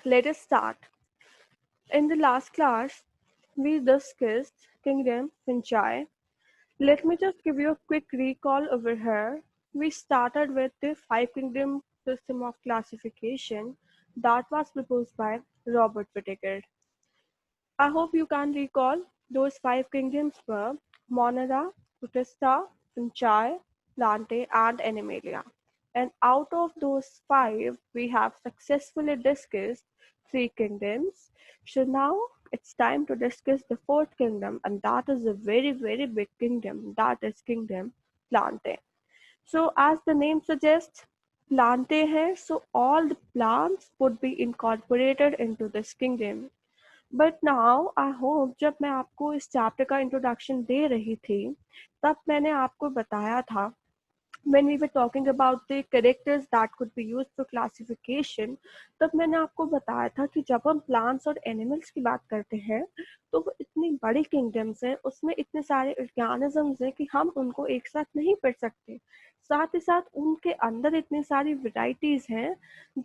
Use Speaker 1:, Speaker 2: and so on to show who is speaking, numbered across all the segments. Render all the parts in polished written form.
Speaker 1: let us start. In the last class, we discussed Kingdom Finchai. Let me just give you a quick recall over here. We started with the five kingdom system of classification that was proposed by Robert Whittaker. I hope you can recall those five kingdoms were Monera, Protista, Finchai, Plante, and Animalia. And out of those five, we have successfully discussed three kingdoms. So now it's time to discuss the fourth kingdom, and that is a very, very big kingdom. That is Kingdom Plante. So, as the name suggests, Plante hai, so all the plants would be incorporated into this kingdom. But now I hope जब मैं आपको इस chapter का introduction दे रही थी तब मैंने आपको बताया था when we were talking about the characters that could be used for classification, तब मैंने आपको बताया था कि जब हम प्लांट्स और एनिमल्स की बात करते हैं तो वो इतनी बड़ी किंगडम्स हैं, उसमें इतने सारे ऑर्गेनिजम्स हैं कि हम उनको एक साथ नहीं पढ़ सकते. साथ ही साथ उनके अंदर इतनी सारी varieties हैं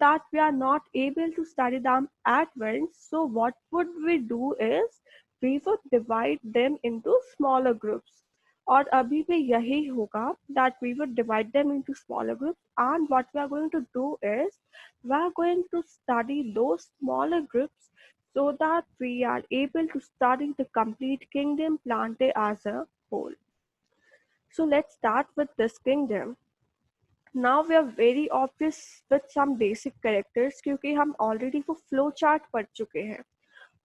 Speaker 1: that we are not able to study them at once. So what would we do is we would divide them into smaller groups. और अभी भी यही होगा that we would divide them into smaller groups, and what we are going to do is we are going to study those smaller groups so that we are able to study the complete kingdom Plante as a whole. So let's start with this kingdom. Now we are very obvious with some basic characters क्योंकि हम already वो flow chart पढ़ चुके हैं.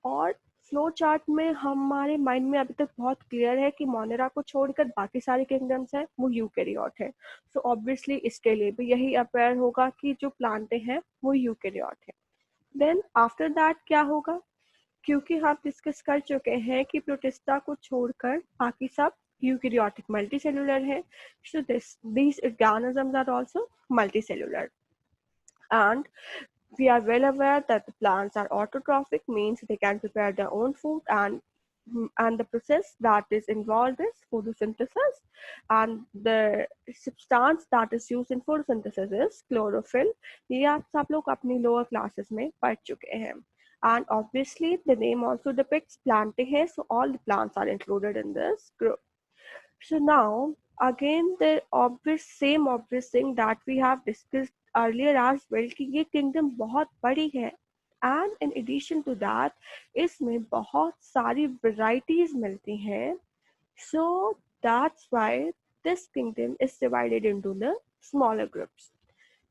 Speaker 1: और flow chart में हमारे mind में अभी तक बहुत क्लियर है कि मोनेरा को छोड़कर बाकी सारे किंगडम्स हैं वो यूकेरियोट है. सो ऑब्वियसली इसके लिए भी यही अपेयर होगा कि जो प्लांटे हैं वो यूकेरियोट है. देन आफ्टर दैट क्या होगा, क्योंकि हम डिस्कस कर चुके हैं कि प्रोटिस्टा को छोड़कर बाकी सब यूकेरियोटिक मल्टीसेलुलर है. सो these organisms are also multicellular. And we are well aware that the plants are autotrophic, means they can prepare their own food, and the process that is involved is photosynthesis, and the substance that is used in photosynthesis is chlorophyll. ये आप सब लोग अपनी lower classes में पढ़ चुके हैं. And obviously the name also depicts planting है, so all the plants are included in this group. So now, again, the same obvious thing that we have discussed earlier as well कि ये kingdom बहुत बड़ी है, and in addition to that, इसमें बहुत सारी varieties मिलती हैं. So that's why this kingdom is divided into the smaller groups.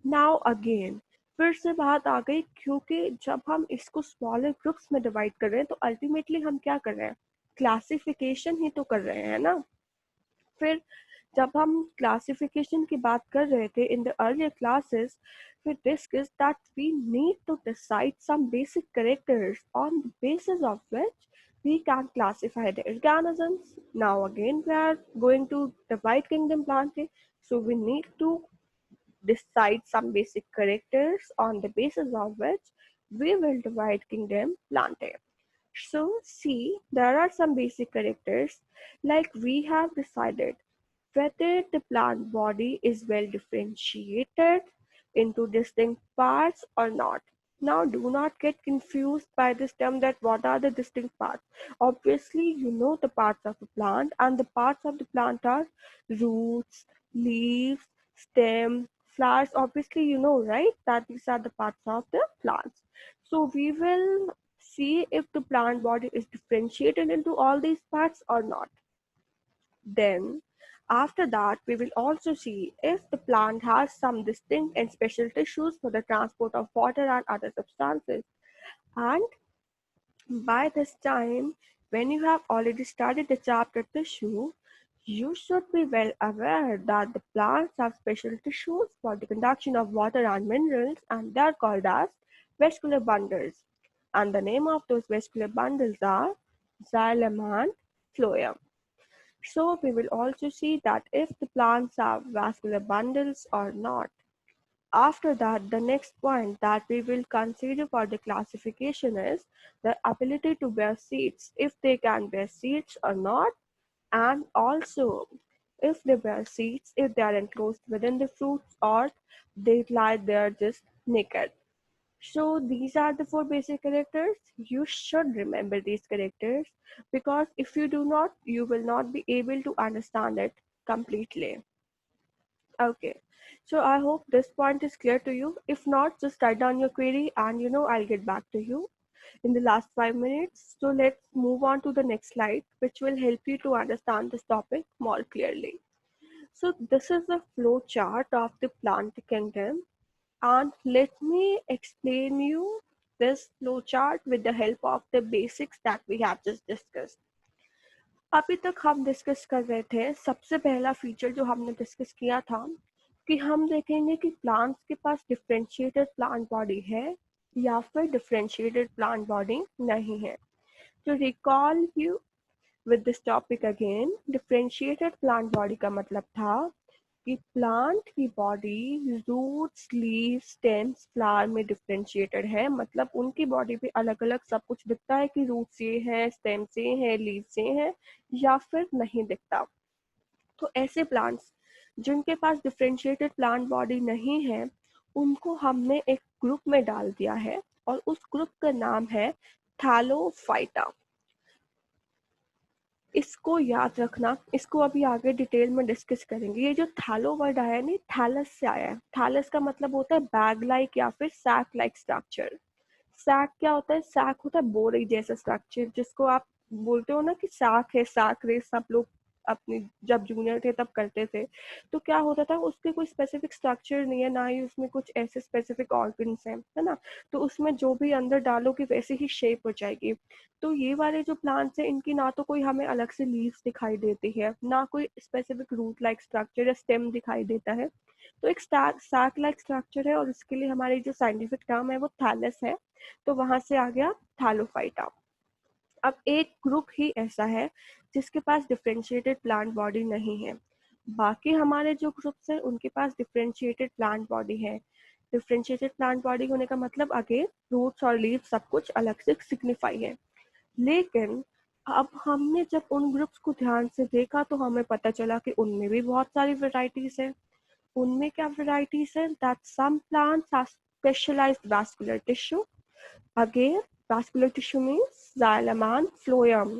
Speaker 1: Now again, फिर से बात आ गई क्योंकि जब हम इसको smaller groups में divide कर रहे हैं तो ultimately हम क्या कर रहे हैं, classification ही तो कर रहे हैं ना. फिर जब हम क्लासिफिकेशन की बात कर रहे थे in the earlier classes, we discussed that we need to decide some basic characters on the basis of which we can classify the organisms. Now again we are going to divide kingdom Plantae, so we need to decide some basic characters on the basis of which we will divide kingdom Plantae. So see, there are some basic characters like we have decided whether the plant body is well differentiated into distinct parts or not. Now do not get confused by this term that what are the distinct parts. Obviously you know the parts of the plant, and the parts of the plant are roots, leaves, stem, flowers. Obviously you know, right, that these are the parts of the plants. So we will see if the plant body is differentiated into all these parts or not. Then, after that, we will also see if the plant has some distinct and special tissues for the transport of water and other substances. And by this time, when you have already studied the chapter tissue, you should be well aware that the plants have special tissues for the conduction of water and minerals, and they are called as vascular bundles. And the name of those vascular bundles are xylem and phloem. So we will also see that if the plants have vascular bundles or not. After that, the next point that we will consider for the classification is the ability to bear seeds, if they can bear seeds or not, and also if they bear seeds, if they are enclosed within the fruits or they lie there just naked. So these are the four basic characters. You should remember these characters because if you do not, you will not be able to understand it completely. Okay. So I hope this point is clear to you. If not, just write down your query and I'll get back to you in the last 5 minutes. So let's move on to the next slide, which will help you to understand this topic more clearly. So this is the flow chart of the plant kingdom, and let me explain you this flow chart with the help of the basics that we have just discussed. अभी तक हम discuss कर रहे थे, सबसे पहला feature जो हमने डिस्कस किया था कि हम देखेंगे कि प्लांट्स के पास डिफरेंशिएटेड प्लांट बॉडी है या फिर डिफरेंशिएटेड प्लांट बॉडी नहीं है. तो recall you with this topic again, differentiated plant body का मतलब था कि प्लांट की body roots, leave, stems, flower में डिफरेंशिएटेड है. मतलब उनकी बॉडी पे अलग अलग सब कुछ दिखता है कि रूट्स ये हैं, स्टेम्स ये हैं, लीव्स ये हैं, या फिर नहीं दिखता. तो ऐसे प्लांट्स जिनके पास डिफरेंशिएटेड प्लांट बॉडी नहीं है, उनको हमने एक ग्रुप में डाल दिया है और उस ग्रुप का नाम है थैलोफाइटा. इसको याद रखना, इसको अभी आगे डिटेल में डिस्कस करेंगे. ये जो थैलो वर्ड आया है ना, थैलस से आया है. थैलस का मतलब होता है बैग लाइक या फिर सैक लाइक स्ट्रक्चर. सैक क्या होता है? सैक होता है बोरी जैसा स्ट्रक्चर, जिसको आप बोलते हो ना कि साक है, साक रेस सब लोग अपनी जब जूनियर थे तब करते थे. तो क्या होता था, उसके कोई स्पेसिफिक स्ट्रक्चर नहीं है, ना ही उसमें कुछ ऐसे स्पेसिफिक ऑर्गन्स हैं, है ना. तो उसमें जो भी अंदर डालोगे वैसे ही शेप हो जाएगी. तो ये वाले जो प्लांट्स हैं, इनकी ना तो कोई हमें अलग से लीव्स दिखाई देती है, ना कोई स्पेसिफिक रूट लाइक स्ट्रक्चर या स्टेम दिखाई देता है. तो एक साक लाइक स्ट्रक्चर है और उसके लिए हमारी जो साइंटिफिक टर्म है वो थैलस है. तो वहां से आ गया थैलोफाइटा. अब एक ग्रुप ही ऐसा है जिसके पास डिफरेंशिएटेड प्लांट बॉडी नहीं है. बाकी हमारे जो ग्रुप्स हैं उनके पास डिफरेंशिएटेड प्लांट बॉडी है. डिफरेंशिएटेड प्लांट बॉडी होने का मतलब आगे रूट्स और लीव सब कुछ अलग से सिग्निफाई है. लेकिन अब हमने जब उन ग्रुप्स को ध्यान से देखा तो हमें पता चला कि उनमें भी बहुत सारी वैरायटीज है. उनमें क्या वैरायटीज है? That some plants have specialised vascular tissue. Again, vascular tissue means xylem and phloem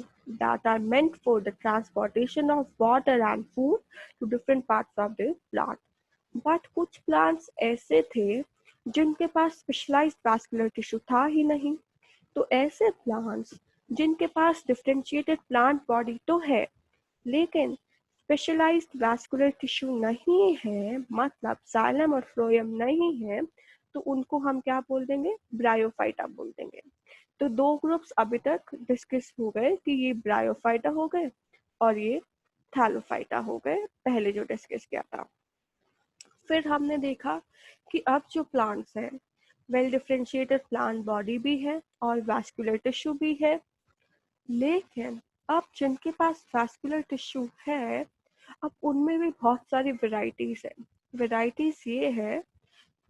Speaker 1: that are meant for the transportation of water and food to different parts of the plant. But कुछ plants ऐसे थे जिनके पास specialized vascular tissue था ही नहीं. तो ऐसे plants जिनके पास differentiated plant body तो है, लेकिन स्पेशलाइज्ड वैस्कुलर टिश्यू नहीं है, मतलब जाइलम और फ्लोएम नहीं है, तो उनको हम क्या बोल देंगे? ब्रायोफाइटा बोल देंगे. तो दो ग्रुप्स अभी तक डिस्कस हो गए कि ये ब्रायोफाइटा हो गए और ये थैलोफाइटा हो गए, पहले जो डिस्कस किया था. फिर हमने देखा कि अब जो प्लांट्स हैं, वेल डिफरेंशिएटेड प्लांट बॉडी भी है और वैस्कुलर टिश्यू भी है. लेकिन अब जिनके पास वैस्कुलर टिश्यू है, अब उनमें भी बहुत सारी वैरायटीज है. वैरायटीज ये है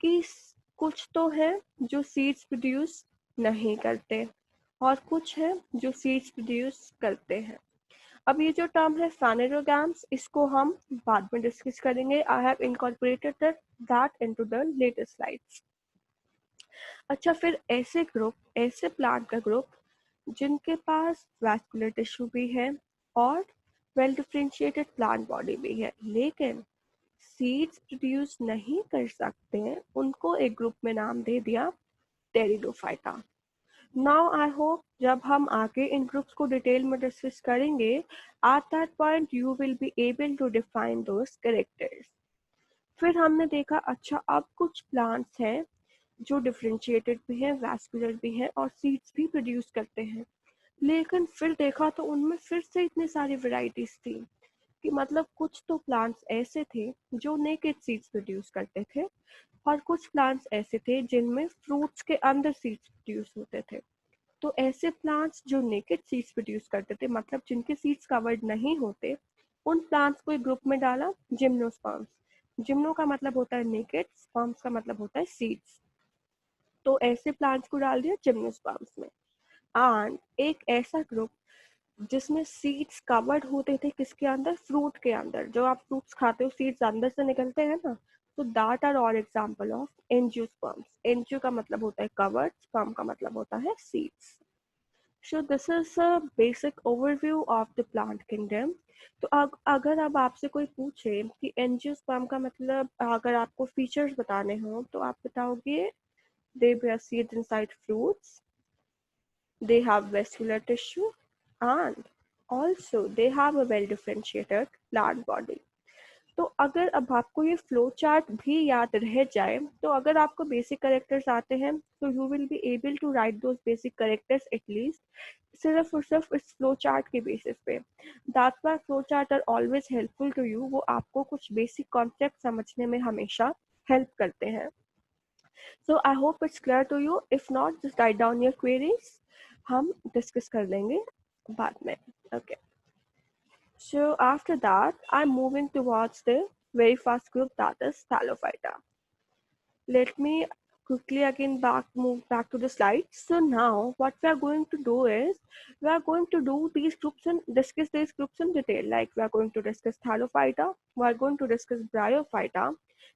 Speaker 1: कि कुछ तो है जो सीड्स प्रोड्यूस नहीं करते और कुछ है जो सीड्स प्रोड्यूस करते हैं. अब ये जो टर्म है फानेरोगैम्स, इसको हम बाद में डिस्कस करेंगे. I have incorporated that into the latest slides. अच्छा, फिर ऐसे ग्रुप, ऐसे प्लांट का ग्रुप जिनके पास वैस्कुलर टिश्यू भी है और वेल डिफरेंशिएटेड प्लांट बॉडी भी है, लेकिन सीड्स प्रोड्यूस नहीं कर सकते, उनको एक ग्रुप में नाम दे दिया टेरिडोफाइटा. नाउ आई होप जब हम आगे इन ग्रुप्स को डिटेल में डिस्कस करेंगे, at that point you will be able to define those characters. फिर हमने देखा, अच्छा अब कुछ प्लांट्स हैं जो डिफरेंशिएटेड भी हैं, वैस्कुलर भी हैं और सीड्स भी प्रोड्यूस करते हैं. लेकिन फिर देखा तो उनमें फिर से इतनी सारी वैरायटीज थी कि मतलब कुछ तो प्लांट्स ऐसे थे जो नेकेड सीड्स प्रोड्यूस करते थे और कुछ प्लांट्स ऐसे थे जिनमें फ्रूट्स के अंदर सीड्स प्रोड्यूस होते थे. तो ऐसे प्लांट्स जो नेकेड सीड्स प्रोड्यूस करते थे, मतलब जिनके सीड्स कवर्ड नहीं होते, उन प्लांट्स को एक ग्रुप में डाला जिम्नोस्पर्म्स. जिम्नो का मतलब होता है नेकेड, स्पर्म्स का मतलब होता है सीड्स. तो ऐसे प्लांट्स को डाल दिया जिम्नोस्पर्म्स में. एंड एक ऐसा ग्रुप जिसमें सीड्स कवर्ड होते थे किसके अंदर? फ्रूट के अंदर. जो आप फ्रूट्स खाते हो सीड्स अंदर से निकलते हैं ना, So that are all example of angiosperms. Angio का मतलब होता है covered, sperm का मतलब होता है seeds. So this is a basic overview of the plant kingdom. तो अगर अब आपसे कोई पूछे कि एंजियोस्पर्म का मतलब अगर आपको फीचर्स बताने हो तो आप बताओगे they bear seeds inside fruits, they have vascular tissue, and also they have a well differentiated plant body. तो अगर अब आपको ये फ्लो चार्ट भी याद रह जाए तो अगर आपको बेसिक करेक्टर्स आते हैं तो you will be able to write those basic characters at least सिर्फ और सिर्फ इस फ्लो चार्ट के बेसिस पे. That's why flow chart are always helpful to you. वो आपको कुछ बेसिक कॉन्सेप्ट समझने में हमेशा हेल्प करते हैं. So I hope it's clear to you. If not just write down your queries. हम डिस्कस कर लेंगे बाद में. Okay. So after that, I'm moving towards the very first group, that is Thallophyta. Let me quickly again move back to the slide. So now what we are going to do is we are going to do these groups and discuss these groups in detail. Like we are going to discuss Thallophyta, we are going to discuss Bryophyta,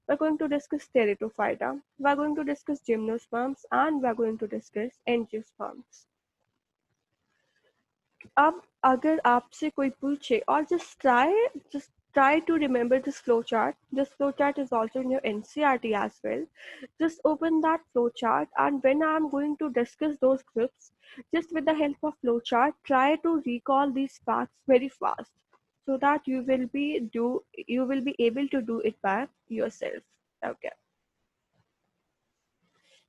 Speaker 1: we are going to discuss Teratophyta, we are going to discuss Gymnosperms, and we are going to discuss Angiosperms. अब अगर आपसे कोई पूछे और just try to remember this flowchart. This flowchart is also in your NCERT as well. Just open that flowchart, and when I'm going to discuss those groups, just with the help of flowchart, try to recall these facts very fast so that you will be able to do it by yourself. Okay.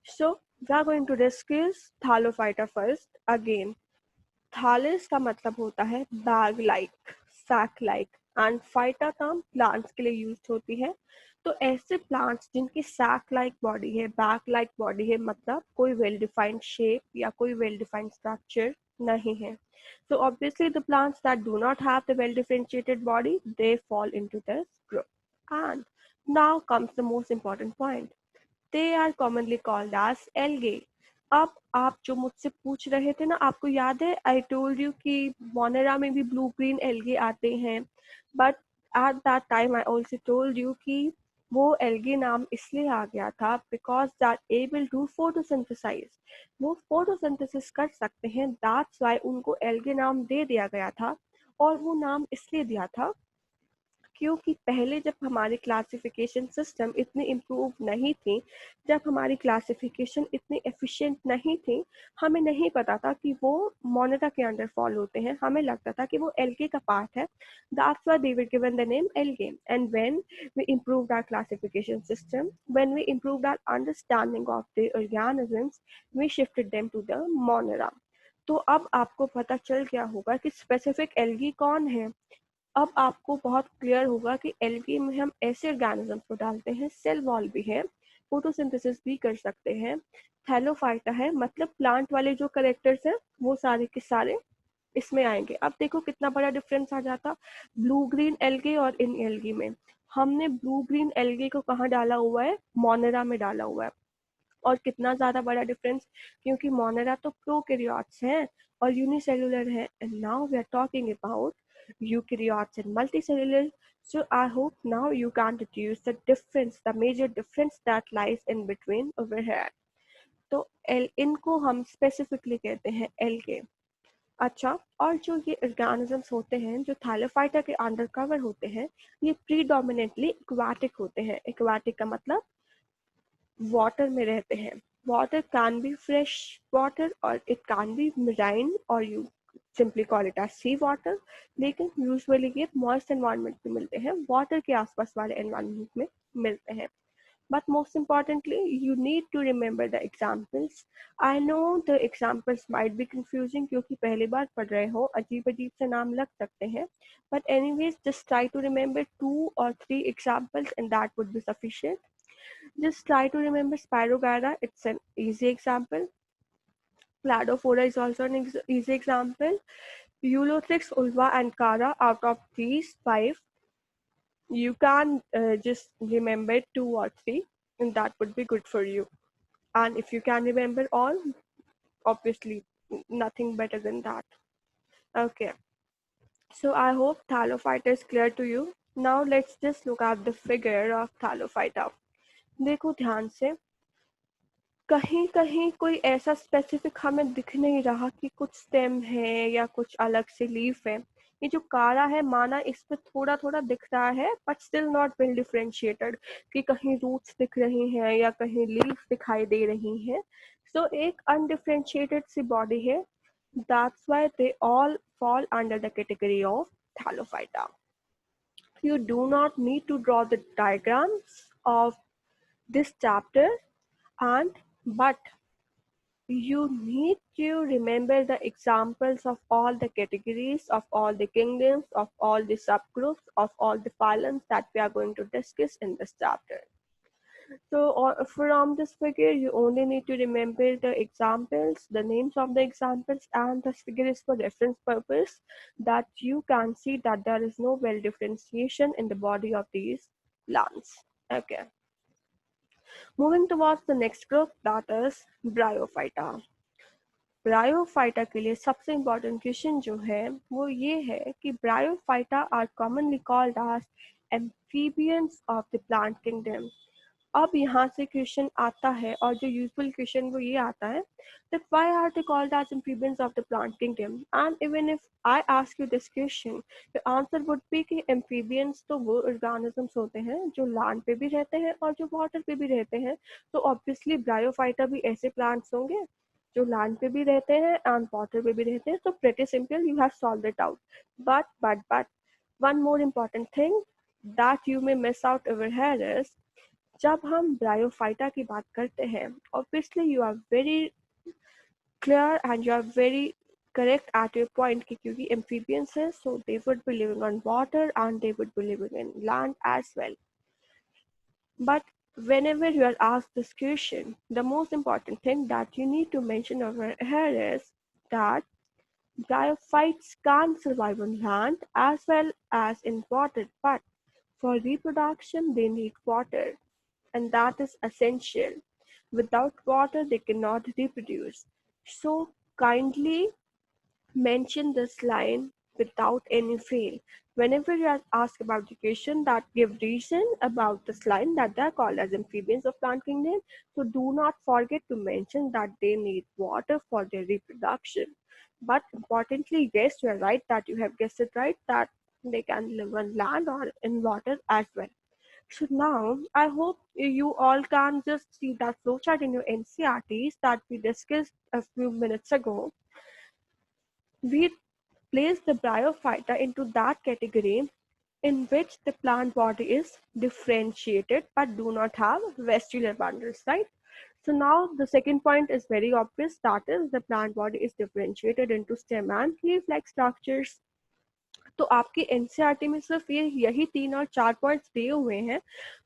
Speaker 1: So we are going to discuss Thallophyta first. Again, thallus का मतलब होता है bag like, sac like, and phyta term plants के लिए use होती है. तो ऐसे प्लांट्स जिनकी सैक लाइक बॉडी है, बैग लाइक बॉडी है, मतलब कोई वेल डिफाइंड शेप या कोई वेल डिफाइंड स्ट्रक्चर नहीं है. So obviously the plants that do not have the well differentiated body, they fall into this group. And now comes the most important point. They are commonly called as algae. अब आप जो मुझसे पूछ रहे थे ना, आपको याद है आई टोल्ड यू कि मोनेरा में भी ब्लू ग्रीन एल्गे आते हैं, but at that time I also told you कि वो एल्गे नाम इसलिए आ गया था because that able to photosynthesise. वो फोटोसिंथेसिस कर सकते हैं, दैट्स व्हाई उनको एल्गे नाम दे दिया गया था. और वो नाम इसलिए दिया था क्योंकि पहले जब हमारी क्लासिफिकेशन सिस्टम इतनी इम्प्रूव नहीं थी, जब हमारी क्लासिफिकेशन इतनी एफिशिएंट नहीं थी, हमें नहीं पता था कि वो मोनेटा के अंडर फॉल होते हैं. हमें लगता था कि वो एल्गे का पार्ट है. That's why they were given the name algae. And when we improved our classification system, when we improved our understanding of the organisms, we shifted them to the Monera. तो अब आपको पता चल गया होगा कि स्पेसिफिक एल्गी कौन है. अब आपको बहुत क्लियर होगा कि एल्गी में हम ऐसे ऑर्गेनिज्म को डालते हैं, सेल वॉल भी है, फोटोसिंथेसिस भी कर सकते हैं, थैलोफाइटा है, मतलब प्लांट वाले जो करेक्टर्स हैं वो सारे के सारे इसमें आएंगे. अब देखो कितना बड़ा डिफरेंस आ जाता ब्लू ग्रीन एल्गे और इन एल्गी में. हमने ब्लू ग्रीन एल्गे को कहाँ डाला हुआ है, मोनेरा में डाला हुआ है. और कितना ज्यादा बड़ा डिफरेंस, क्योंकि मोनेरा तो प्रोकैरियोट्स हैं और यूनिसेलुलर है. And now we are talking about eukaryotes and multicellular. So I hope now you can deduce the difference, the major difference that lies in between over here. तो इनको हम specifically कहते हैं algae. अच्छा, और जो ये ऑर्गेनिजम्स होते हैं जो थैलोफाइटा के अंडर कवर होते हैं, ये प्रीडोमिनेटली एक्वाटिक होते हैं. एक्वाटिक का मतलब वाटर में रहते हैं. Water can be fresh water और इट कैन बी मराइन और you simply call it as sea water. लेकिन यूजुअली ये मॉइस्ट एनवायरनमेंट में मिलते हैं, वाटर के आसपास वाले एनवायरनमेंट में मिलते हैं. But most importantly, you need to remember the examples. I know the examples might be confusing क्योंकि पहली बार पढ़ रहे हो, अजीब अजीब से नाम लग सकते हैं. But anyways, just try to remember 2 or 3 examples and that would be sufficient. Just try to remember Spirogyra, it's an easy example. Cladophora is also an easy example. Eulothrix, Ulva, and Cara, out of these 5, you can just remember 2 or 3, and that would be good for you. And if you can remember all, obviously nothing better than that. Okay, so I hope Thallophyta is clear to you. Now let's just look at the figure of Thallophyta. देखो ध्यान से, कहीं कहीं कोई ऐसा specific हमें दिख नहीं रहा कि कुछ स्टेम है या कुछ अलग से लीफ है। ये जो कारा है माना इस पे थोड़ा थोड़ा दिख रहा है but still not well differentiated, कि कहीं रूट्स दिख रही हैं या कहीं लीफ दिखाई दे रही हैं। सो एक अनडिफरेंशिएटेड सी बॉडी है। That's why they all fall under the category of Thallophyta. You do not need to draw the diagrams of this chapter, and but you need to remember the examples of all the categories, of all the kingdoms, of all the subgroups, of all the phylums that we are going to discuss in this chapter. So from this figure, you only need to remember the examples, the names of the examples, and this figure is for reference purpose, that you can see that there is no well differentiation in the body of these plants. Okay. Moving towards the next group, that is Bryophyta. Bryophyta के लिए सबसे important question जो है वो ये है कि bryophyta are commonly called as amphibians of the plant kingdom. अब यहाँ से क्वेश्चन आता है और जो यूजुअल क्वेश्चन वो ये आता है that why are they called as amphibians of the plant kingdom, and even if I ask you this question, the answer would be कि amphibians तो वो organisms होते हैं जो land पे भी रहते हैं और जो water पे भी रहते हैं। तो obviously bryophyta भी ऐसे plants होंगे जो land पे भी रहते हैं and water पे भी रहते हैं। So pretty simple, you have solved it out. But one more important thing that you may miss out over here is, जब हम ब्रायोफाइटा की बात करते हैं, obviously you are very clear and you are very correct at your point कि क्योंकि amphibians है so they would be living on water and they would be living in land as well. But whenever you are asked this question, the most important thing that you need to mention over here is that bryophytes can survive on land as well as in water, but for reproduction they need water, and that is essential. Without water, they cannot reproduce. So kindly mention this line without any fail. Whenever you are asked about the question, that give reason about this line that they are called as amphibians of plant kingdom. So do not forget to mention that they need water for their reproduction. But importantly, yes, you are right that you have guessed it right that they can live on land or in water as well. So now I hope you all can just see that flowchart in your NCRTs that we discussed a few minutes ago. We place the bryophyta into that category in which the plant body is differentiated but do not have vestibular bundles, right? So now the second point is very obvious, that is the plant body is differentiated into stem and leaf-like structures. तो आपके NCERT में सिर्फ ये यही 3 और 4 points दिए हुए हैं।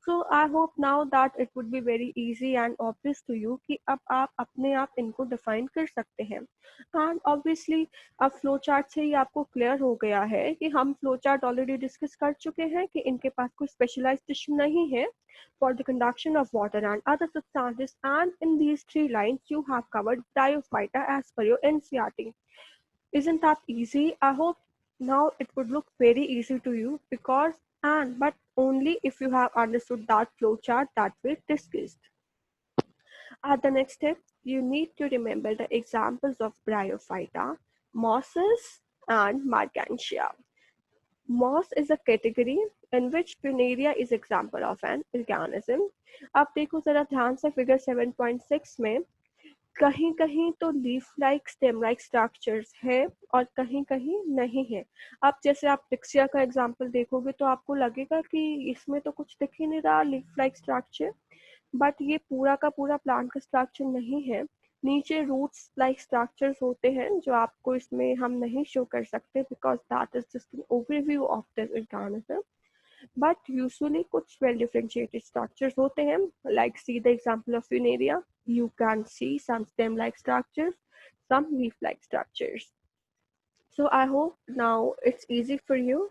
Speaker 1: So I hope now that it would be very easy and obvious to you कि अब आप अपने आप इनको डिफाइन कर सकते हैं। एंड ऑब्वियसली अब फ्लो चार्ट से ही आपको क्लियर हो गया है कि हम फ्लो चार्ट ऑलरेडी डिस्कस कर चुके हैं कि इनके पास कोई स्पेशलाइज्ड टिश्यू नहीं है for the conduction of water and other substances, and in these 3 lines you have covered bryophyta as per your NCERT. Isn't that easy? I hope now it would look very easy to you because, and but only if you have understood that flowchart that we discussed. At the next step, you need to remember the examples of Bryophyta, mosses, and Margantia. Moss is a category in which Funaria is example of an organism. अब देखो जरा ध्यान से figure 7.6 में कहीं कहीं तो leaf like stem like structures है और कहीं कहीं नहीं है। अब जैसे आप डिक्सिया का एग्जांपल देखोगे तो आपको लगेगा कि इसमें तो कुछ दिख ही नहीं रहा लीफ लाइक स्ट्रक्चर, बट ये पूरा का पूरा प्लांट का स्ट्रक्चर नहीं है। नीचे रूट्स लाइक स्ट्रक्चर्स होते हैं जो आपको इसमें हम नहीं शो कर सकते because that is just an overview of this organism, but usually कुछ well differentiated structures होते हैं, like see the example of Funaria. You can see some stem-like structures, some leaf-like structures. So I hope now it's easy for you.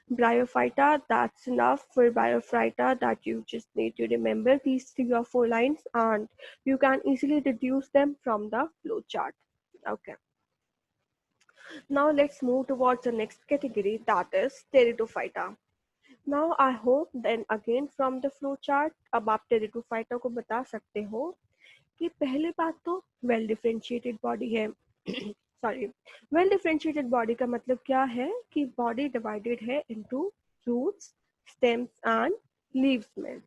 Speaker 1: Bryophyta, that's enough for Bryophyta, that you just need to remember these 3 or 4 lines and you can easily deduce them from the flow chart. Okay. Now let's move towards the next category, that is Pteridophyta. Now I hope then again from the flow chart अब आप pteridophyta को बता सकते हो कि पहली बात तो वेल डिफरेंशिएटेड बॉडी है सॉरी वेल डिफरेंशिएटेड बॉडी का मतलब क्या है कि बॉडी डिवाइडेड है into roots stems and leaves में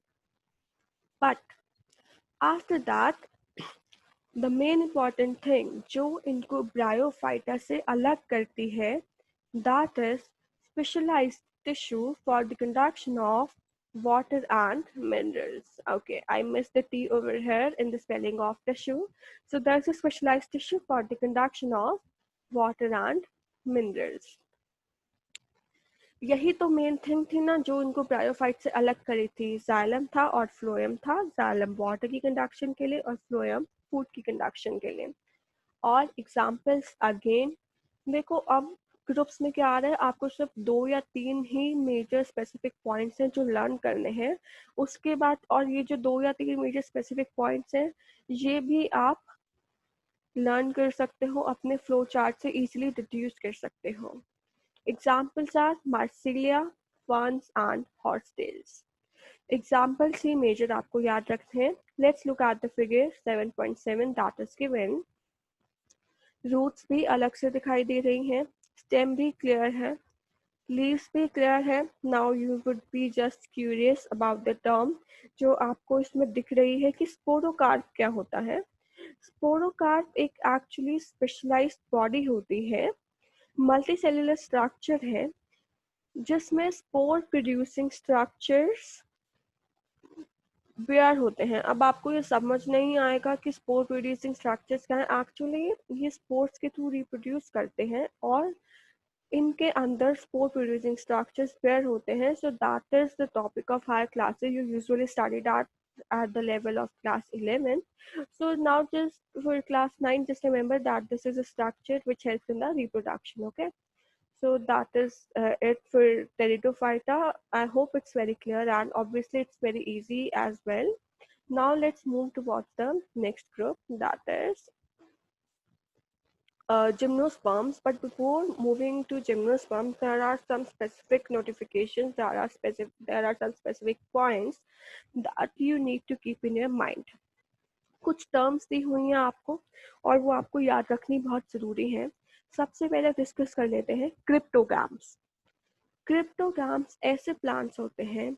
Speaker 1: but after that the main important thing जो इनको ब्रायोफाइटा से अलग करती है that is specialised tissue for the conduction of water and minerals. Okay, I missed the T over here in the spelling of tissue. So there's a specialized tissue for the conduction of water and minerals. यही तो main thing थी ना जो इनको bryophyte से अलग करी थी जाइलम था और फ्लोएम था जाइलम वाटर की कंडक्शन के लिए और फ्लोएम फूड की कंडक्शन के लिए और एग्जांपल्स अगेन देखो अब ग्रुप्स में क्या आ रहा है आपको सिर्फ 2 या 3 ही मेजर स्पेसिफिक पॉइंट्स हैं जो लर्न करने हैं उसके बाद और ये जो 2 या 3 मेजर स्पेसिफिक पॉइंट्स हैं ये भी आप लर्न कर सकते हो अपने फ्लो चार्ट से इजीली डिड्यूस कर सकते हो examples are marsilea ferns and horsetails examples ही मेजर आपको याद रखते हैं let's look at the figure 7.7 that is given roots भी अलग से दिखाई दे रही हैं स्टेम भी क्लियर है लीव्स भी क्लियर है now you would be just curious about the term जो आपको इसमें दिख रही है कि स्पोरोकार्प क्या होता है स्पोरोकार्प एक एक्चुअली स्पेशलाइज्ड बॉडी होती है मल्टी सेलुलर स्ट्रक्चर है जिसमें स्पोर प्रोड्यूसिंग स्ट्रक्चर्स बेयर होते हैं अब आपको ये समझ नहीं आएगा कि स्पोर प्रोड्यूसिंग स्ट्रक्चर्स क्या है एक्चुअली ये स्पोर्स के थ्रू रिप्रोड्यूस करते हैं और इनके अंदर स्पोर प्रोड्यूसिंग स्ट्रक्चर्स पेयर होते हैं so that is the topic of higher classes you usually studied at the level of class 11 so now just for class 9 just remember that this is a structure which helps in the reproduction okay so that is it for pteridophyta I hope it's very clear and obviously it's very easy as well now let's move towards the next group that is gymnosperms, but before moving to gymnosperms, there are some specific notifications, there are some specific points that you need to keep in your mind. कुछ terms दी हुई हैं आपको और वो आपको याद रखनी बहुत ज़रूरी है सबसे पहले डिस्कस कर लेते हैं क्रिप्टोग्राम्स क्रिप्टोग्राम्स ऐसे प्लांट्स होते हैं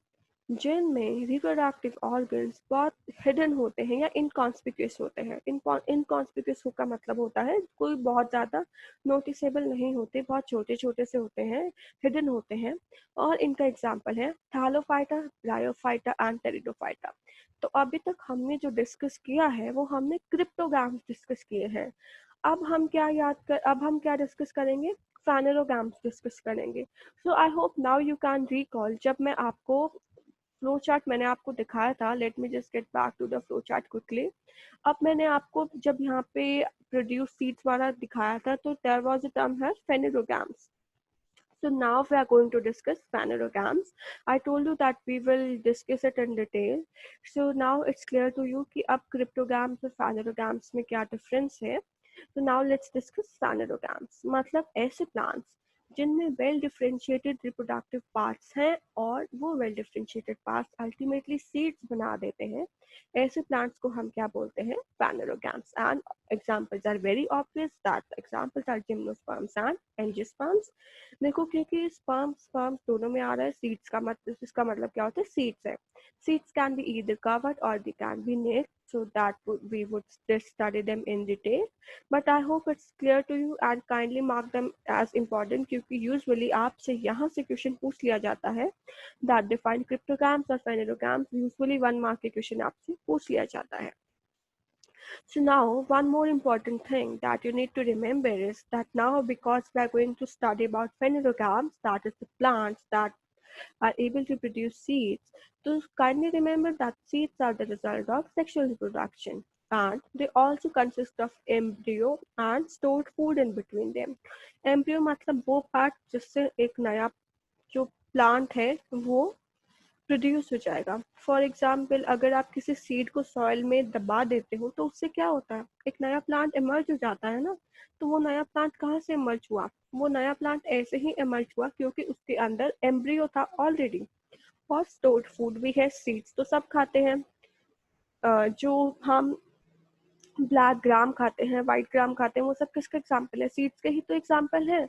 Speaker 1: जिनमें रिप्रोडक्टिव ऑर्गन्स बहुत हिडन होते हैं या इनकॉन्स्पिक्यूस होते हैं इनकॉन्स्पिक्यूस का मतलब होता है कोई बहुत ज़्यादा नोटिसेबल नहीं होते बहुत छोटे छोटे से होते हैं हिडन होते हैं और इनका एग्जांपल है थैलोफाइटा ब्रायोफाइटा एंड टेरिडोफाइटा तो अभी तक हमने जो डिस्कस किया है वो हमने क्रिप्टोग्राम्स डिस्कस किए हैं अब हम क्या डिस्कस करेंगे फैनेरोग्राम्स डिस्कस करेंगे so I hope now you can recall जब मैं आपको फ्लो चार्ट मैंने आपको दिखाया था let me just get back to the flow chart quickly अब मैंने आपको जब यहाँ पे प्रोड्यूस सीड्स वाला दिखाया था तो देयर वाज अ टर्म है phanerogams so now we are going to discuss phanerogams I told you that we will discuss it in detail so now it's clear to you कि अब cryptogams और phanerogams में क्या difference है so now let's discuss phanerogams मतलब ऐसे plants जिनमें well differentiated reproductive parts हैं और वो well differentiated parts ultimately seeds बना देते हैं ऐसे प्लांट्स को हम क्या बोलते हैं phanerogams and examples are very obvious that examples are gymnosperms and angiosperms देखो क्योंकि sperms दोनों में आ रहा है सीड्स का मतलब इसका मतलब क्या होता है सीड्स है seeds can be either covered or they can be naked so that we would just study them in detail but I hope it's clear to you and kindly mark them as important क्योंकि usually आपसे यहाँ से question पूछ लिया जाता है that define cryptograms और phanerogams usually 1 mark के क्वेश्चन आपसे पूछ लिया जाता है so now one more important thing that you need to remember is that now because we are going to study about phanerogams that is the plants that are able to produce seeds so kindly remember that seeds are the result of sexual reproduction and they also consist of embryo and stored food in between them embryo मतलब वो part जिससे एक नया जो plant है वो produce हो जाएगा फॉर एग्जाम्पल अगर आप किसी सीड को सॉइल में दबा देते हो तो उससे क्या होता है एक नया प्लांट इमर्ज हो जाता है ना तो वो नया प्लांट कहाँ से इमर्ज हुआ वो नया प्लांट ऐसे ही इमर्ज हुआ क्योंकि उसके अंदर एम्ब्रियो था ऑलरेडी और स्टोर्ड फूड भी है। सीड्स तो सब खाते हैं। जो हम ब्लैक ग्राम खाते हैं, व्हाइट ग्राम खाते हैं, वो सब किसके एग्जाम्पल है? सीड्स के ही तो एग्जाम्पल है।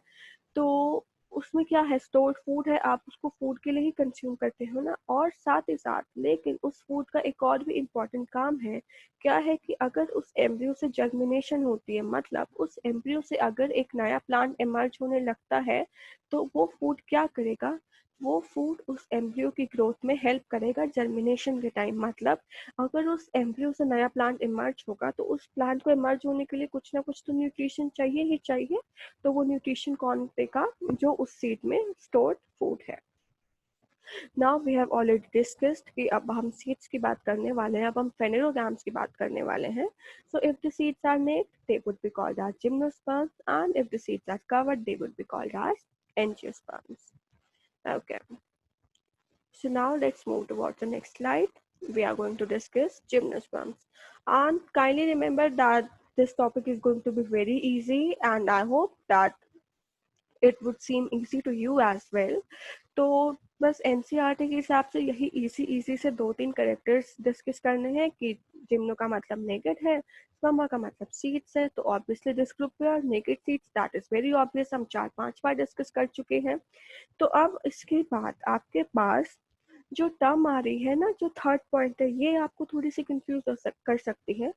Speaker 1: तो उसमें क्या है, स्टोर्ड फूड है, आप उसको फूड के लिए ही कंज्यूम करते हो ना। और साथ ही साथ लेकिन उस फूड का एक और भी इम्पोर्टेंट काम है। क्या है कि अगर उस एम्ब्रियो से जर्मिनेशन होती है, मतलब उस एम्ब्रियो से अगर एक नया प्लांट इमर्ज होने लगता है, तो वो फूड क्या करेगा, वो फूड उस एम्ब्रियो की ग्रोथ में हेल्प करेगा जर्मिनेशन के टाइम। मतलब अगर उस एम्ब्रियो से नया प्लांट इमर्ज होगा, तो उस प्लांट को इमर्ज होने के लिए कुछ ना कुछ तो न्यूट्रिशन चाहिए ही चाहिए। तो वो न्यूट्रिशन कौन देगा? जो उस सीड में स्टोर्ड फूड है। Now we have already discussed कि अब हम सीड्स की बात करने वाले हैं, अब हम फेनेरोगाम्स की बात करने वाले हैं। So if the seeds are naked, they would be called as gymnosperms, and if the seeds are covered, they would be called as angiosperms. Okay, so now let's move towards the next slide. We are going to discuss gymnosperms. And kindly remember that this topic is going to be very easy, and I hope that it would seem easy to you as well. तो बस NCERT के हिसाब से यही easy easy से 2-3 characters discuss करने हैं कि जिम्नो का मतलब नेकेड है, स्पर्मा का मतलब सीड्स है। तो ऑब्वियसली दिस ग्रुप पे are naked seeds, that is very obvious, हम 4-5 बार डिस्कस कर चुके हैं। तो अब इसके बाद आपके पास जो टर्म आ रही है ना, जो थर्ड पॉइंट है, ये आपको थोड़ी सी कंफ्यूज कर सकती है।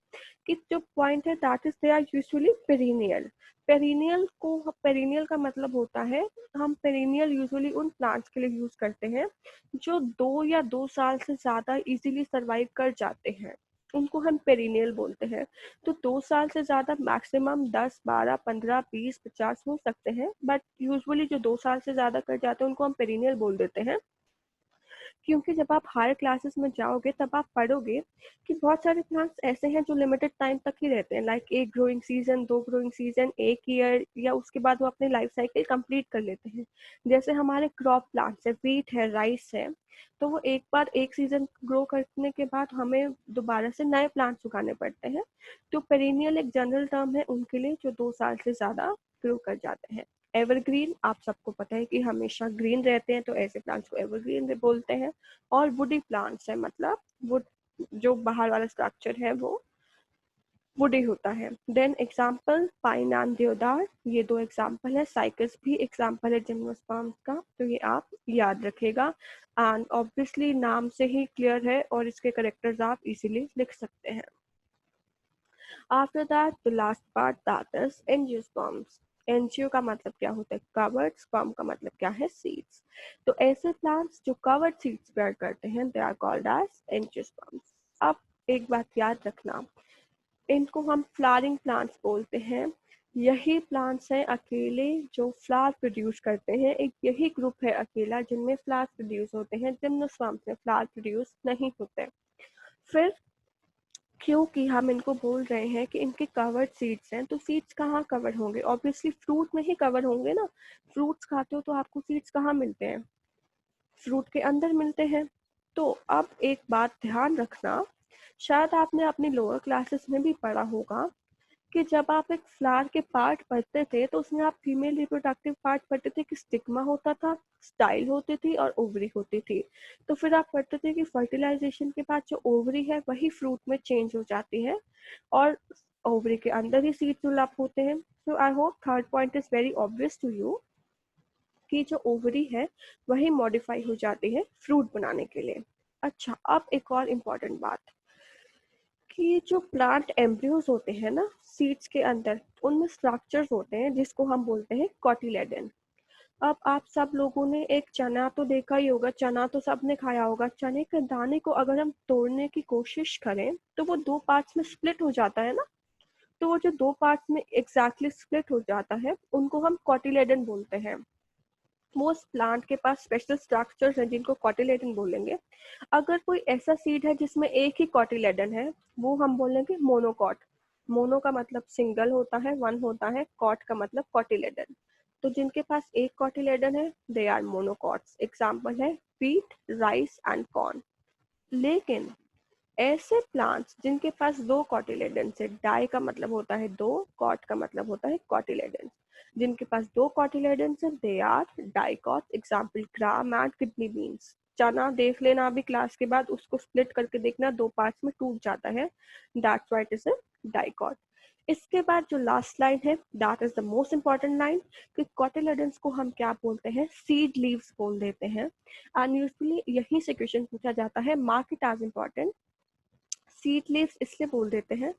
Speaker 1: कि जो पॉइंट है that is they are usually perennial. Perennial का मतलब होता है, हम पेरिनियल यूजुअली उन प्लांट्स के लिए यूज करते हैं जो 2 या 2 साल से ज्यादा इजीली सरवाइव कर जाते हैं, उनको हम पेरिनियल बोलते हैं। तो 2 साल से ज्यादा मैक्सिमम 10, 12, 15, 20, 50 हो सकते हैं, बट यूजुअली जो 2 साल से ज्यादा कर जाते हैं उनको हम पेरिनियल बोल देते हैं। क्योंकि जब आप हायर क्लासेस में जाओगे तब आप पढ़ोगे कि बहुत सारे प्लांट्स ऐसे हैं जो लिमिटेड टाइम तक ही रहते हैं, लाइक एक growing season, 2 growing season, 1 year, या उसके बाद वो अपनी लाइफ साइकिल कंप्लीट कर लेते हैं। जैसे हमारे क्रॉप प्लांट्स है, व्हीट है, राइस है, तो वो एक बार एक सीजन ग्रो करने के बाद हमें दोबारा से नए प्लांट्स उगाने पड़ते हैं। तो पेरिनियल एक जनरल टर्म है उनके लिए जो 2 साल से ज्यादा ग्रो कर जाते हैं। एवरग्रीन, आप सबको पता है कि हमेशा ग्रीन रहते हैं, तो ऐसे प्लांट्स को एवरग्रीन बोलते हैं। और वुडी प्लांट्स है, मतलब वुड, जो बाहर वाला स्ट्रक्चर है वो वुडी होता है। देन एग्जाम्पल पाइन एंड देवदार, ये 2 एग्जाम्पल है। साइकस भी एग्जाम्पल है जिम्नोस्पर्म्स का, तो ये आप याद रखेगा। एंड ऑब्वियसली नाम से ही क्लियर है और इसके करेक्टर्स आप इजीली लिख सकते हैं। After that, the last part, that is angiosperms. Angio का मतलब क्या होता है? कवर्ड। स्पर्म का मतलब क्या है? सीड्स। तो ऐसे प्लांट्स जो कवर्ड सीड्स बेयर करते हैं, they are called as angiosperms. अब एक बात याद रखना, इनको हम फ्लावरिंग प्लांट्स बोलते हैं। यही प्लांट्स हैं अकेले जो फ्लावर प्रोड्यूस करते हैं, एक यही ग्रुप है अकेला जिनमें फ्लावर प्रोड्यूस होते हैं। जिम्नोस्पर्म्स में फ्लावर प्रोड्यूस नहीं होते। फिर क्योंकि हम इनको बोल रहे हैं कि इनके कवर्ड सीड्स हैं, तो सीड्स कहाँ कवर होंगे? ऑब्वियसली फ्रूट में ही कवर होंगे ना। फ्रूट्स खाते हो तो आपको सीड्स कहाँ मिलते हैं? फ्रूट के अंदर मिलते हैं। तो अब एक बात ध्यान रखना, शायद आपने अपनी लोअर क्लासेस में भी पढ़ा होगा कि जब आप एक फ्लावर के पार्ट पढ़ते थे तो उसमें आप फीमेल रिप्रोडक्टिव पार्ट पढ़ते थे कि स्टिग्मा होता था, स्टाइल होती थी और ओवरी होती थी। तो फिर आप पढ़ते थे कि फर्टिलाइजेशन के बाद जो ओवरी है वही फ्रूट में चेंज हो जाती है और ओवरी के अंदर ही सीड डेवलप होते हैं। So I hope third point is very obvious to you कि जो ओवरी है वही मॉडिफाई हो जाती है फ्रूट बनाने के लिए। अच्छा, अब एक और इम्पॉर्टेंट बात कि जो प्लांट एम्ब्रियोज होते हैं ना सीड्स के अंदर, उनमें स्ट्रक्चर्स होते हैं जिसको हम बोलते हैं कॉटिलेडन। अब आप सब लोगों ने एक चना तो देखा ही होगा, चना तो सबने खाया होगा। चने के दाने को अगर हम तोड़ने की कोशिश करें तो वो 2 पार्ट्स में स्प्लिट हो जाता है ना। तो वो जो 2 पार्ट्स में एग्जैक्टली स्प्लिट हो जाता है उनको हम कॉटिलेडन बोलते हैं। वो उस प्लांट के पास स्पेशल स्ट्रक्चर्स हैं जिनको कॉटिलेडन बोलेंगे। अगर कोई ऐसा सीड है जिसमें एक ही कॉटिलेडन है, वो हम बोलेंगे मोनोकॉट। मोनो का मतलब सिंगल होता है, वन होता है, कॉट का मतलब कॉटिलेडन। तो जिनके पास एक कॉटिलेडन है दे आर मोनोकॉट्स। एग्जाम्पल है व्हीट, राइस एंड कॉर्न। लेकिन ऐसे प्लांट्स जिनके पास 2 कॉटिलेडन है, डाई का मतलब होता है 2, कॉट का मतलब होता है कॉटिलेडन, जिनके पास 2 कॉटिलेडन है they are dicot. Example gram and kidney beans. चना देख लेना अभी क्लास के बाद, उसको स्प्लिट करके देखना, 2 पार्ट्स में टूट जाता है, that's why it is a dicot. इसके बाद जो लास्ट लाइन है that is the most important line, कि कोटिलेडन्स को हम क्या बोलते हैं, सीड लीव्स बोल देते हैं। एंड यूजुअली यहीं से क्वेश्चन पूछा जाता है, mark it as important. Seed leaves इसलिए बोल देते हैं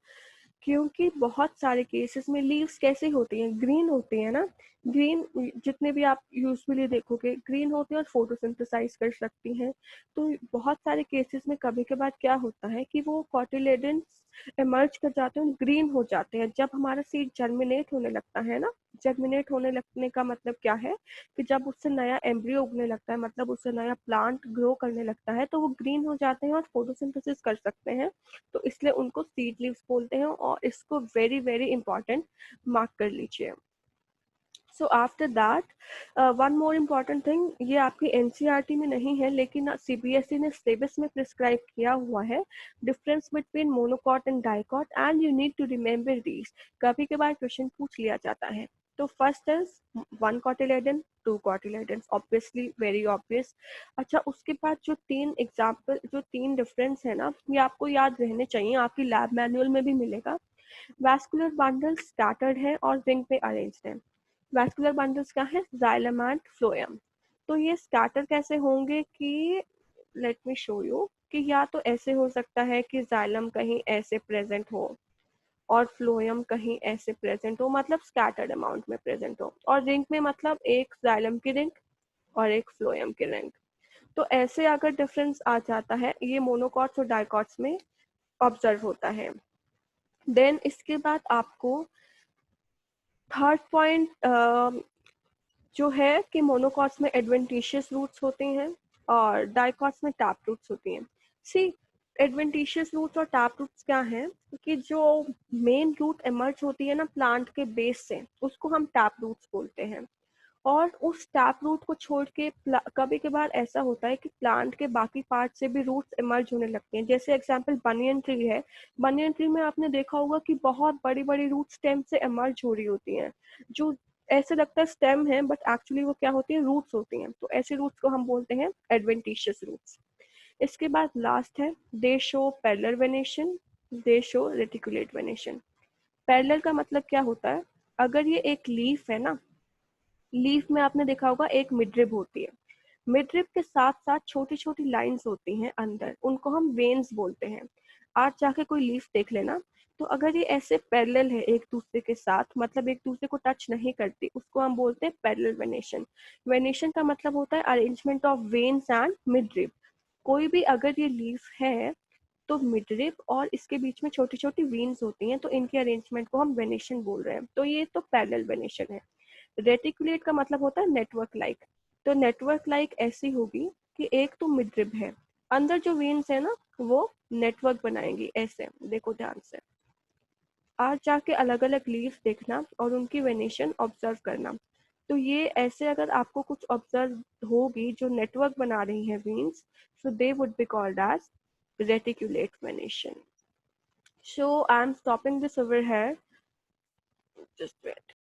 Speaker 1: क्योंकि बहुत सारे केसेस में लीव्स कैसे होती हैं, ग्रीन होती है ना, ग्रीन जितने भी आप यूजुअली देखोगे ग्रीन होती हैं और फोटोसिंथेसाइज कर सकती हैं। तो बहुत सारे केसेस में कभी कभार क्या होता है कि वो कॉटिलेडन्स इमर्ज कर जाते हैं, ग्रीन हो जाते हैं जब हमारा सीड जर्मिनेट होने लगता है ना। जर्मिनेट होने लगने का मतलब क्या है कि जब उससे नया एम्ब्रियो उगने लगता है, मतलब उससे नया प्लांट ग्रो करने लगता है, तो वो ग्रीन हो जाते हैं और फोटोसिंथेसिस कर सकते हैं। तो इसलिए उनको सीड लीव्स बोलते हैं, और इसको वेरी वेरी इंपॉर्टेंट मार्क कर लीजिए। So after that one more important thing, ये आपकी एनसीईआरटी में नहीं है लेकिन सीबीएसई ने सिलेबस में प्रिस्क्राइब किया हुआ है, difference between monocot and dicot, and you need to remember these. कभी कभार क्वेश्चन पूछ लिया जाता है। तो first is one cotyledon, two cotyledon, obviously very obvious. अच्छा, उसके बाद जो तीन एग्जाम्पल, जो तीन डिफरेंस है ना, ये आपको याद रहने चाहिए, आपकी लैब मैनुअल में भी मिलेगा। वैस्कुलर बंडल स्कैटर्ड है और रिंग पे अरेंज्ड है। वैस्कुलर बंडल्स क्या है, जाइलम एंड फ्लोएम। तो ये स्कैटर कैसे होंगे कि लेट मी शो यू, कि या तो ऐसे हो सकता है कि जाइलम कहीं ऐसे प्रेजेंट हो और फ्लोएम कहीं ऐसे प्रेजेंट हो, मतलब स्कैटर्ड अमाउंट में प्रेजेंट हो, और रिंग में मतलब एक जाइलम की रिंग और एक फ्लोएम की रिंग। तो ऐसे अगर डिफरेंस आ जाता है, ये मोनोकॉट्स और डाइकॉट्स में ऑब्जर्व होता है। देन इसके बाद आपको थर्ड पॉइंट जो है कि मोनोकॉट्स में एडवेंटिशियस रूट्स होते हैं और डाइकॉट्स में टैप रूट्स होती हैं। सी, एडवेंटिशियस रूट्स और टैप रूट्स क्या हैं कि जो मेन रूट इमर्ज होती है ना प्लांट के बेस से, उसको हम टैप रूट्स बोलते हैं। और उस टैप रूट को छोड़ के कभी कभार ऐसा होता है कि प्लांट के बाकी पार्ट से भी रूट्स इमर्ज होने लगते हैं। जैसे एग्जांपल बनियन ट्री है, बनियन ट्री में आपने देखा होगा कि बहुत बड़ी बड़ी रूट स्टेम से इमर्ज हो रही होती हैं, जो ऐसे लगता है स्टेम है बट एक्चुअली वो क्या होती है, रूट्स होती हैं। तो ऐसे रूट्स को हम बोलते हैं एडवेंटिशियस रूट्स। इसके बाद लास्ट है, दे शो पैरेलल वेनेशन, दे शो रेटिकुलेट वेनेशन। पैरेलल का मतलब क्या होता है, अगर ये एक लीफ है ना, लीफ में आपने देखा होगा एक मिडरिब होती है, मिडरिब के साथ साथ छोटी छोटी लाइंस होती हैं अंदर, उनको हम वेन्स बोलते हैं। आज जाके कोई लीफ देख लेना, तो अगर ये ऐसे पैरेलल है एक दूसरे के साथ, मतलब एक दूसरे को टच नहीं करती, उसको हम बोलते हैं पैरेलल वेनेशन। वेनेशन का मतलब होता है arrangement of veins and midrib. कोई भी अगर ये लीफ है तो मिडरिब और इसके बीच में छोटी छोटी वेन्स होती हैं, तो इनके अरेंजमेंट को हम वेनेशन बोल रहे हैं। तो ये तो पैरेलल वेनेशन है। रेटिकुलेट का मतलब होता है नेटवर्क लाइक। तो नेटवर्क लाइक ऐसी होगी कि एक तो मिडरिब है, अंदर जो वेन्स है ना वो नेटवर्क बनाएंगी ऐसे, देखो ध्यान से। आज जाके अलग अलग लीव्स देखना और उनकी वेनेशन ऑब्जर्व करना। तो ये ऐसे अगर आपको कुछ ऑब्जर्व होगी जो नेटवर्क बना रही है veins, so they would be called as reticulate venation. So I'm stopping this over here. Just wait.